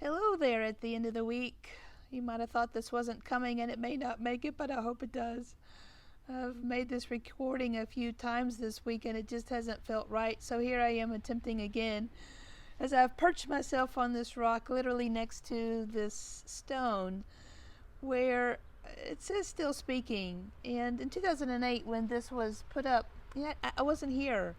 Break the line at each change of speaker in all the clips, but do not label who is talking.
Hello there at the end of the week. You might have thought this wasn't coming and it may not make it, but I hope it does. I've made this recording a few times this week and it just hasn't felt right, so here I am attempting again as I've perched myself on this rock literally next to this stone where it says still speaking. And in 2008 when this was put up, I wasn't here.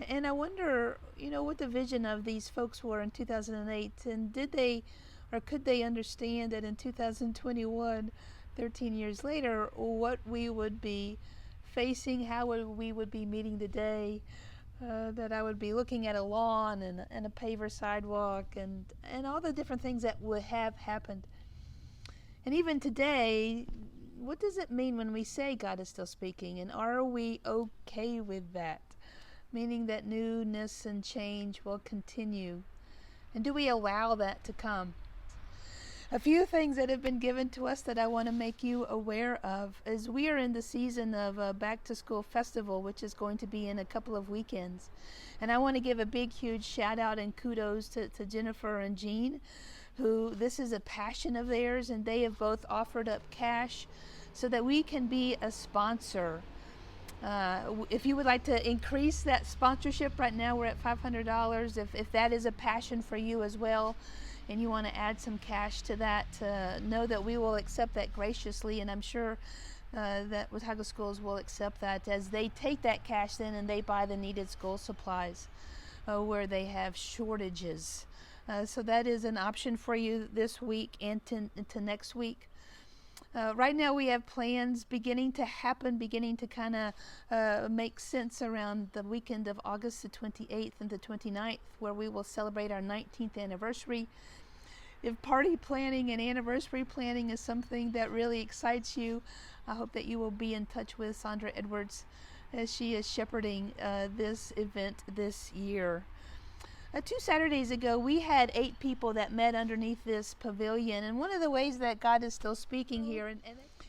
And I wonder, what the vision of these folks were in 2008, and did they or could they understand that in 2021, 13 years later, what we would be facing, how we would be meeting today, that I would be looking at a lawn and a paver sidewalk and all the different things that would have happened. And even today, what does it mean when we say God is still speaking, and are we okay with that? Meaning that newness and change will continue. And do we allow that to come? A few things that have been given to us that I want to make you aware of as we are in the season of Back2School Festival, which is going to be in a couple of weekends. And I want to give a big, huge shout out and kudos to Jennifer and Jean, who this is a passion of theirs, and they have both offered up cash so that we can be a sponsor. If you would like to increase that sponsorship, right now we're at $500. If that is a passion for you as well, and you want to add some cash to that, know that we will accept that graciously, and I'm sure that Watauga Schools will accept that as they take that cash then and they buy the needed school supplies where they have shortages. So that is an option for you this week and to next week. Right now we have plans beginning to happen, beginning to kind of make sense around the weekend of August the 28th and the 29th, where we will celebrate our 19th anniversary. If party planning and anniversary planning is something that really excites you, I hope that you will be in touch with Sandra Edwards as she is shepherding this event this year. 2 Saturdays ago, we had 8 people that met underneath this pavilion, and one of the ways that God is still speaking here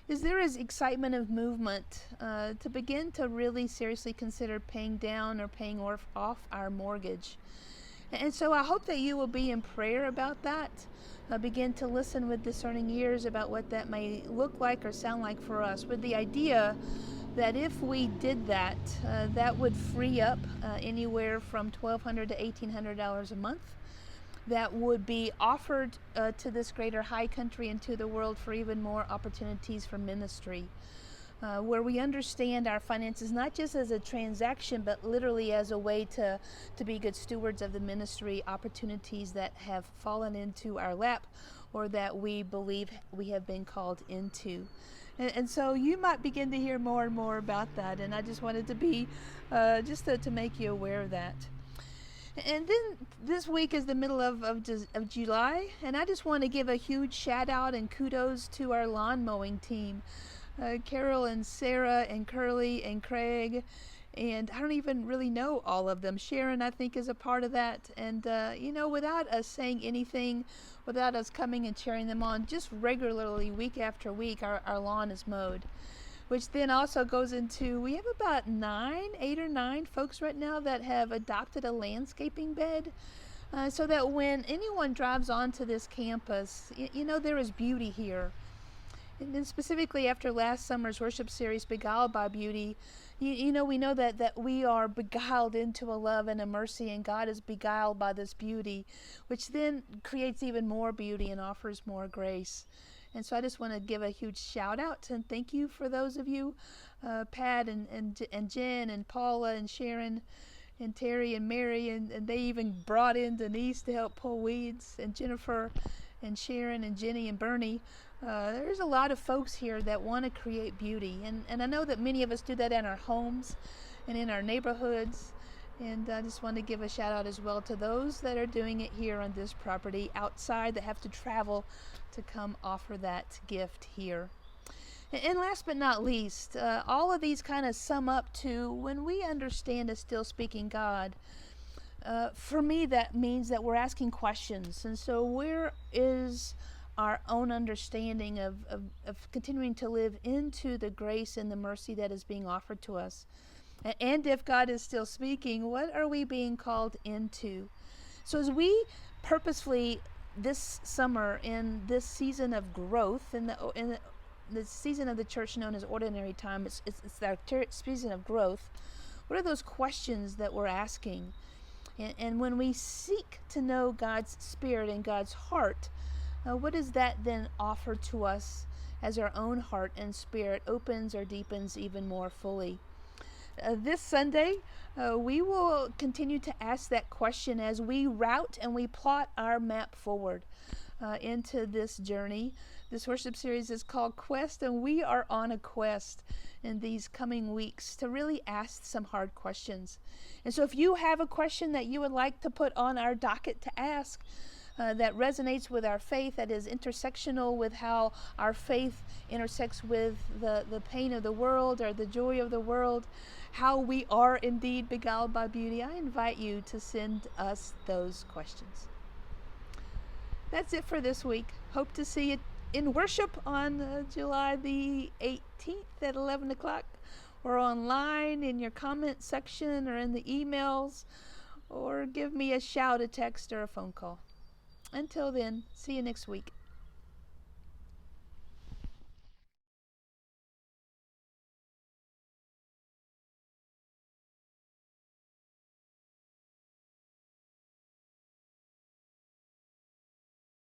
is there is excitement of movement to begin to really seriously consider paying down or paying off our mortgage. And so I hope that you will be in prayer about that. Begin to listen with discerning ears about what that may look like or sound like for us, with the idea that if we did that, that would free up anywhere from $1,200 to $1,800 a month that would be offered to this greater high country and to the world for even more opportunities for ministry, where we understand our finances not just as a transaction, but literally as a way to be good stewards of the ministry opportunities that have fallen into our lap or that we believe we have been called into. And so you might begin to hear more and more about that, and I just wanted to be to make you aware of that. And then this week is the middle of July, and I just want to give a huge shout out and kudos to our lawn mowing team, Carol and Sarah and Curly and Craig, and I don't even really know all of them. Sharon, I think, is a part of that, and without us saying anything, without us coming and cheering them on, just regularly, week after week, our lawn is mowed. Which then also goes into, we have about 8 or 9 folks right now that have adopted a landscaping bed, so that when anyone drives onto this campus, there is beauty here. And then specifically after last summer's worship series, Beguiled by Beauty, we know that we are beguiled into a love and a mercy, and God is beguiled by this beauty, which then creates even more beauty and offers more grace. And so I just want to give a huge shout out and thank you for those of you, Pat and Jen and Paula and Sharon and Terry and Mary, and they even brought in Denise to help pull weeds, and Jennifer and Sharon and Jenny and Bernie. There's a lot of folks here that want to create beauty, and I know that many of us do that in our homes and in our neighborhoods, and I just want to give a shout out as well to those that are doing it here on this property outside that have to travel to come offer that gift here. And last but not least, all of these kind of sum up to when we understand a still speaking God. For me, that means that we're asking questions, and so where is our own understanding of continuing to live into the grace and the mercy that is being offered to us? And if God is still speaking, what are we being called into? So as we purposefully this summer, in this season of growth, in the season of the church known as ordinary time, it's our season of growth. What are those questions that we're asking? And when we seek to know God's Spirit and God's heart, what does that then offer to us as our own heart and spirit opens or deepens even more fully? This Sunday, we will continue to ask that question as we route and we plot our map forward into this journey. This worship series is called Quest, and we are on a quest in these coming weeks to really ask some hard questions. And so if you have a question that you would like to put on our docket to ask, that resonates with our faith, that is intersectional with how our faith intersects with the pain of the world or the joy of the world, how we are indeed beguiled by beauty, I invite you to send us those questions. That's it for this week. Hope to see you in worship on July the 18th at 11 o'clock, or online in your comment section or in the emails, or give me a shout, a text, or a phone call. Until then, see you next week.